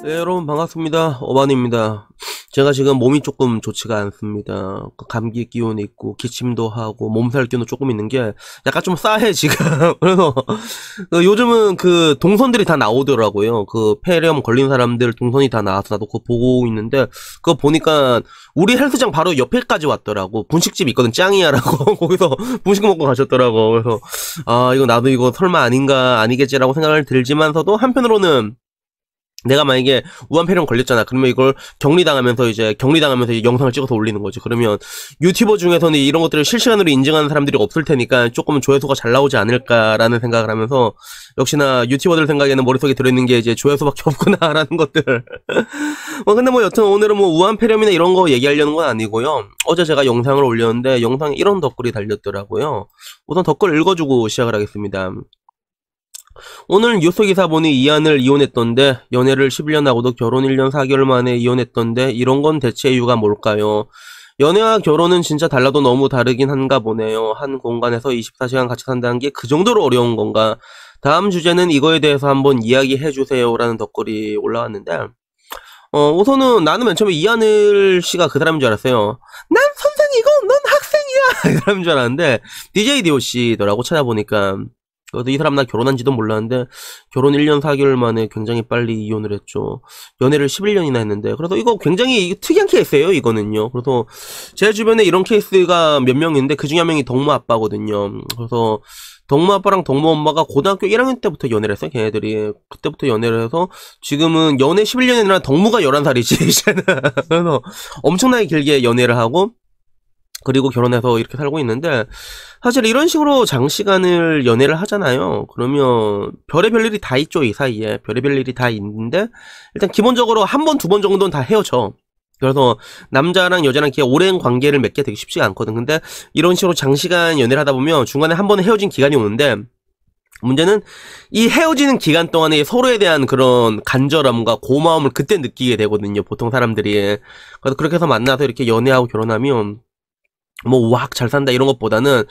네, 여러분 반갑습니다. 어반입니다. 제가 지금 몸이 조금 좋지가 않습니다. 감기 기운이 있고 기침도 하고 몸살 기운도 조금 있는 게 약간 좀 싸해 지금. 그래서 요즘은 그 동선들이 다 나오더라고요. 그 폐렴 걸린 사람들 동선이 다 나와서 나도 그거 보고 있는데 그거 보니까 우리 헬스장 바로 옆에까지 왔더라고. 분식집 있거든, 짱이야라고. 거기서 분식 먹고 가셨더라고. 그래서 아, 이거 나도 이거 설마 아닌가 아니겠지라고 생각을 들지만서도 한편으로는 내가 만약에 우한폐렴 걸렸잖아. 그러면 이걸 격리당하면서 이제 영상을 찍어서 올리는 거지. 그러면 유튜버 중에서는 이런 것들을 실시간으로 인증하는 사람들이 없을 테니까 조금은 조회수가 잘 나오지 않을까라는 생각을 하면서 역시나 유튜버들 생각에는 머릿속에 들어있는 게 이제 조회수밖에 없구나라는 것들. 근데 뭐 여튼 오늘은 뭐 우한폐렴이나 이런 거 얘기하려는 건 아니고요. 어제 제가 영상을 올렸는데 영상에 이런 댓글이 달렸더라고요. 우선 댓글 읽어주고 시작을 하겠습니다. 오늘 뉴스 기사 보니 이한을 이혼했던데 연애를 11년 하고도 결혼 1년 4개월 만에 이혼했던데 이런 건 대체 이유가 뭘까요? 연애와 결혼은 진짜 달라도 너무 다르긴 한가 보네요. 한 공간에서 24시간 같이 산다는 게 그 정도로 어려운 건가? 다음 주제는 이거에 대해서 한번 이야기해 주세요 라는 댓글이 올라왔는데 우선은 나는 맨 처음에 이하늘 씨가 그 사람인 줄 알았어요. 난 선생이고 넌 학생이야 이 사람인 줄 알았는데 DJ DOC더라고. 찾아보니까 그래도 이 사람 나 결혼한지도 몰랐는데 결혼 1년 4개월 만에 굉장히 빨리 이혼을 했죠. 연애를 11년이나 했는데. 그래서 이거 굉장히 특이한 케이스예요 이거는요. 그래서 제 주변에 이런 케이스가 몇 명 있는데 그 중에 한 명이 덕무 아빠거든요. 그래서 덕무 아빠랑 덕무 엄마가 고등학교 1학년 때부터 연애를 했어요. 걔네들이 그때부터 연애를 해서 지금은 연애 11년이 아니라 덕무가 11살이지 이제는. 그래서 엄청나게 길게 연애를 하고 그리고 결혼해서 이렇게 살고 있는데, 사실 이런 식으로 장시간을 연애를 하잖아요. 그러면 별의별 일이 다 있죠. 이 사이에 별의별 일이 다 있는데 일단 기본적으로 한 번, 두 번 정도는 다 헤어져. 그래서 남자랑 여자랑 이렇게 오랜 관계를 맺게 되게 쉽지가 않거든. 근데 이런 식으로 장시간 연애를 하다 보면 중간에 한 번은 헤어진 기간이 오는데, 문제는 이 헤어지는 기간 동안에 서로에 대한 그런 간절함과 고마움을 그때 느끼게 되거든요, 보통 사람들이. 그래서 그렇게 해서 만나서 이렇게 연애하고 결혼하면 뭐 우악 잘 산다 이런 것보다는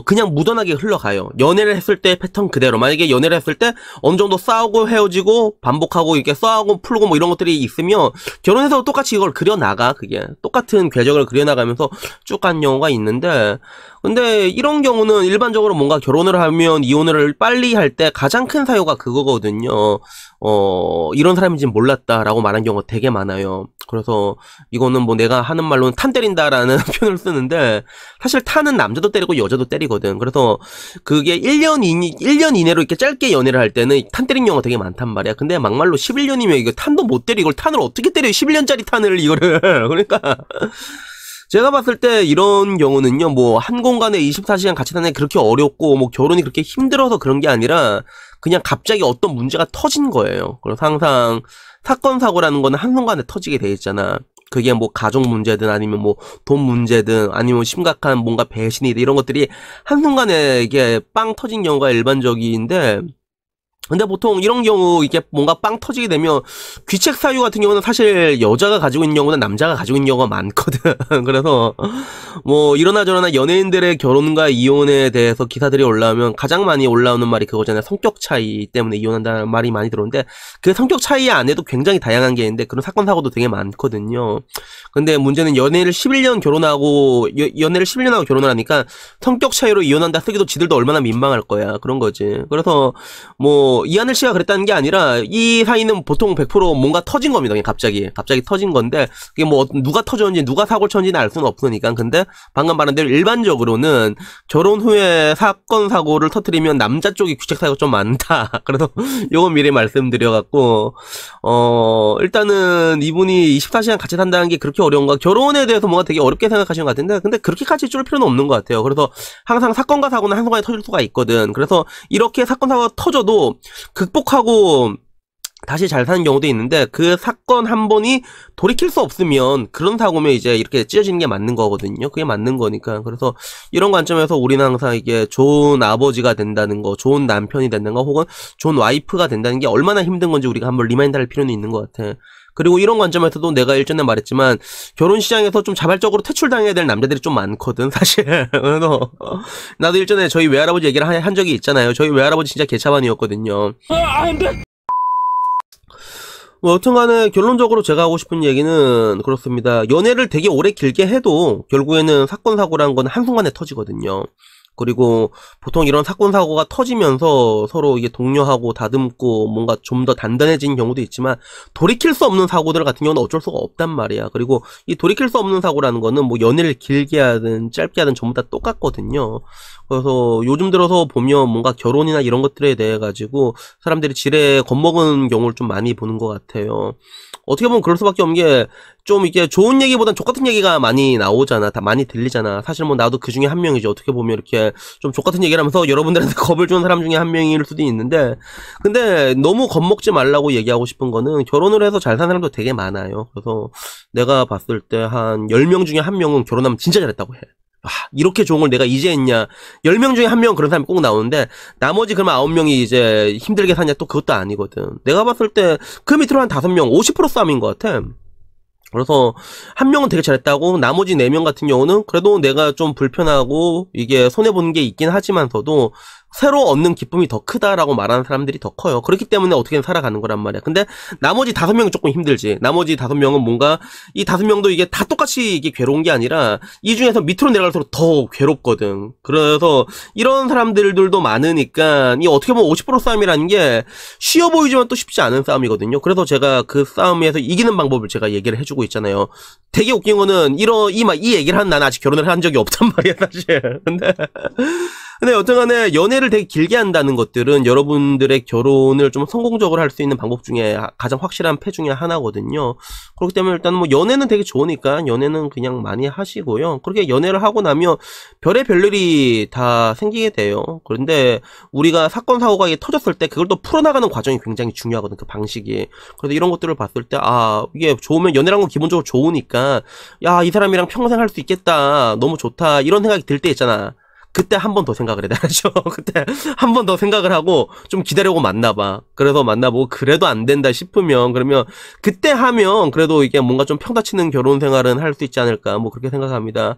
그냥 무던하게 흘러가요. 연애를 했을 때 패턴 그대로. 만약에 연애를 했을 때 어느 정도 싸우고 헤어지고 반복하고 이렇게 싸우고 풀고 뭐 이런 것들이 있으면 결혼해서 똑같이 이걸 그려나가. 그게 똑같은 궤적을 그려나가면서 쭉 간 경우가 있는데, 근데 이런 경우는 일반적으로 뭔가 결혼을 하면 이혼을 빨리 할 때 가장 큰 사유가 그거거든요. 이런 사람인지 몰랐다라고 말한 경우가 되게 많아요. 그래서 이거는 뭐 내가 하는 말로는 탄 때린다라는 표현을 쓰는데, 사실 탄은 남자도 때리고 여자도 때리거든. 그래서 그게 1년 이내로 이렇게 짧게 연애를 할 때는 탄 때린 경우가 되게 많단 말이야. 근데 막말로 11년이면 이거 탄도 못 때리고 이걸 탄을 어떻게 때려요? 11년짜리 탄을 이거를. 그러니까 제가 봤을 때 이런 경우는요, 뭐 한 공간에 24시간 같이 사는 게 그렇게 어렵고 뭐 결혼이 그렇게 힘들어서 그런 게 아니라 그냥 갑자기 어떤 문제가 터진 거예요. 그래서 항상 사건 사고라는 거는 한순간에 터지게 돼 있잖아. 그게 뭐 가족 문제든 아니면 뭐 돈 문제든 아니면 심각한 뭔가 배신이든 이런 것들이 한순간에 이게 빵 터진 경우가 일반적인데, 근데 보통 이런 경우 이게 뭔가 빵 터지게 되면 귀책 사유 같은 경우는 사실 여자가 가지고 있는 경우는 남자가 가지고 있는 경우가 많거든. 그래서 뭐 이러나 저러나 연예인들의 결혼과 이혼에 대해서 기사들이 올라오면 가장 많이 올라오는 말이 그거잖아요. 성격 차이 때문에 이혼한다는 말이 많이 들어오는데, 그 성격 차이 안에도 굉장히 다양한 게 있는데 그런 사건 사고도 되게 많거든요. 근데 문제는 연애를 11년 하고 결혼을 하니까 성격 차이로 이혼한다 쓰기도 지들도 얼마나 민망할 거야. 그런 거지. 그래서 뭐 이하늘 씨가 그랬다는 게 아니라 이 사이는 보통 100% 뭔가 터진 겁니다. 그냥 갑자기 터진 건데, 그게 뭐 누가 터졌는지 누가 사고를 쳤는지는 알 수는 없으니까. 근데 방금 말한 대로 일반적으로는 결혼 후에 사건 사고를 터뜨리면 남자 쪽이 귀책 사유가 좀 많다. 그래서 요건 미리 말씀드려갖고 일단은 이분이 24시간 같이 산다는 게 그렇게 어려운가, 결혼에 대해서 뭔가 되게 어렵게 생각하시는 것 같은데, 근데 그렇게까지 줄 필요는 없는 것 같아요. 그래서 항상 사건과 사고는 한순간에 터질 수가 있거든. 그래서 이렇게 사건 사고가 터져도 극복하고 다시 잘 사는 경우도 있는데, 그 사건 한 번이 돌이킬 수 없으면 그런 사고면 이제 이렇게 찢어지는 게 맞는 거거든요. 그게 맞는 거니까. 그래서 이런 관점에서 우리는 항상 이게 좋은 아버지가 된다는 거, 좋은 남편이 된다는 거, 혹은 좋은 와이프가 된다는 게 얼마나 힘든 건지 우리가 한번 리마인드 할 필요는 있는 것 같아. 그리고 이런 관점에서도 내가 일전에 말했지만 결혼 시장에서 좀 자발적으로 퇴출당해야 될 남자들이 좀 많거든 사실. 그래서 나도 일전에 저희 외할아버지 얘기를 한 적이 있잖아요. 저희 외할아버지 진짜 개차반이었거든요. 뭐 여튼간에 결론적으로 제가 하고 싶은 얘기는 그렇습니다. 연애를 되게 오래 길게 해도 결국에는 사건 사고란 건 한순간에 터지거든요. 그리고 보통 이런 사건 사고가 터지면서 서로 이게 독려하고 다듬고 뭔가 좀 더 단단해진 경우도 있지만 돌이킬 수 없는 사고들 같은 경우는 어쩔 수가 없단 말이야. 그리고 이 돌이킬 수 없는 사고라는 거는 뭐 연애를 길게 하든 짧게 하든 전부 다 똑같거든요. 그래서 요즘 들어서 보면 뭔가 결혼이나 이런 것들에 대해 가지고 사람들이 지레 겁먹은 경우를 좀 많이 보는 것 같아요. 어떻게 보면 그럴 수밖에 없는 게 좀 이게 좋은 얘기보단 족같은 얘기가 많이 나오잖아. 다 많이 들리잖아. 사실 뭐 나도 그 중에 한 명이죠. 어떻게 보면 이렇게 좀 족같은 얘기를 하면서 여러분들한테 겁을 주는 사람 중에 한 명일 수도 있는데, 근데 너무 겁먹지 말라고 얘기하고 싶은 거는 결혼을 해서 잘 사는 사람도 되게 많아요. 그래서 내가 봤을 때 한 10명 중에 한 명은 결혼하면 진짜 잘했다고 해. 아, 이렇게 좋은 걸 내가 이제 했냐. 10명 중에 한 명은 그런 사람이 꼭 나오는데, 나머지 그러면 9명이 이제 힘들게 사냐, 또 그것도 아니거든. 내가 봤을 때 그 밑으로 한 5명, 50% 싸움인 것 같아. 그래서 한 명은 되게 잘했다고, 나머지 4명 같은 경우는 그래도 내가 좀 불편하고 이게 손해보는 게 있긴 하지만서도 새로 얻는 기쁨이 더 크다라고 말하는 사람들이 더 커요. 그렇기 때문에 어떻게든 살아가는 거란 말이야. 근데 나머지 5명은 조금 힘들지. 나머지 5명은 뭔가 이 5명도 이게 다 똑같이 이게 괴로운 게 아니라 이 중에서 밑으로 내려갈수록 더 괴롭거든. 그래서 이런 사람들도 많으니까 이 어떻게 보면 50% 싸움이라는 게 쉬워 보이지만 또 쉽지 않은 싸움이거든요. 그래서 제가 그 싸움에서 이기는 방법을 제가 얘기를 해주고 있잖아요. 되게 웃긴 거는 이 얘기를 한 나는 아직 결혼을 한 적이 없단 말이야, 사실. 근데 여튼간에 연애를 되게 길게 한다는 것들은 여러분들의 결혼을 좀 성공적으로 할 수 있는 방법 중에 가장 확실한 패 중에 하나거든요. 그렇기 때문에 일단 뭐 연애는 되게 좋으니까 연애는 그냥 많이 하시고요. 그렇게 연애를 하고 나면 별의별일이 다 생기게 돼요. 그런데 우리가 사건 사고가 터졌을 때 그걸 또 풀어나가는 과정이 굉장히 중요하거든, 그 방식이. 그래서 이런 것들을 봤을 때 이게 좋으면 연애란 건 기본적으로 좋으니까 야, 이 사람이랑 평생 할 수 있겠다, 너무 좋다, 이런 생각이 들 때 있잖아. 그때 한 번 더 생각을 해야 되죠. 그때 한 번 더 생각을 하고 좀 기다려고 만나봐. 그래서 만나보고 그래도 안 된다 싶으면 그러면 그때 하면 그래도 이게 뭔가 좀 평타치는 결혼 생활은 할 수 있지 않을까, 뭐 그렇게 생각합니다.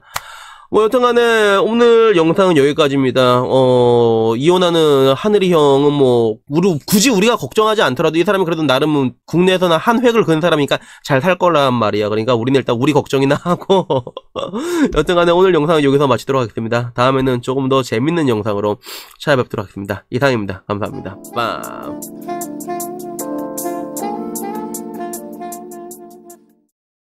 뭐 여튼간에 오늘 영상은 여기까지입니다. 이혼하는 하늘이 형은 뭐 굳이 우리가 걱정하지 않더라도 이 사람이 그래도 나름 국내에서는 한 획을 그은 사람이니까 잘 살 거란 말이야. 그러니까 우리는 일단 우리 걱정이나 하고 여튼간에 오늘 영상은 여기서 마치도록 하겠습니다. 다음에는 조금 더 재밌는 영상으로 찾아뵙도록 하겠습니다. 이상입니다. 감사합니다. 빰.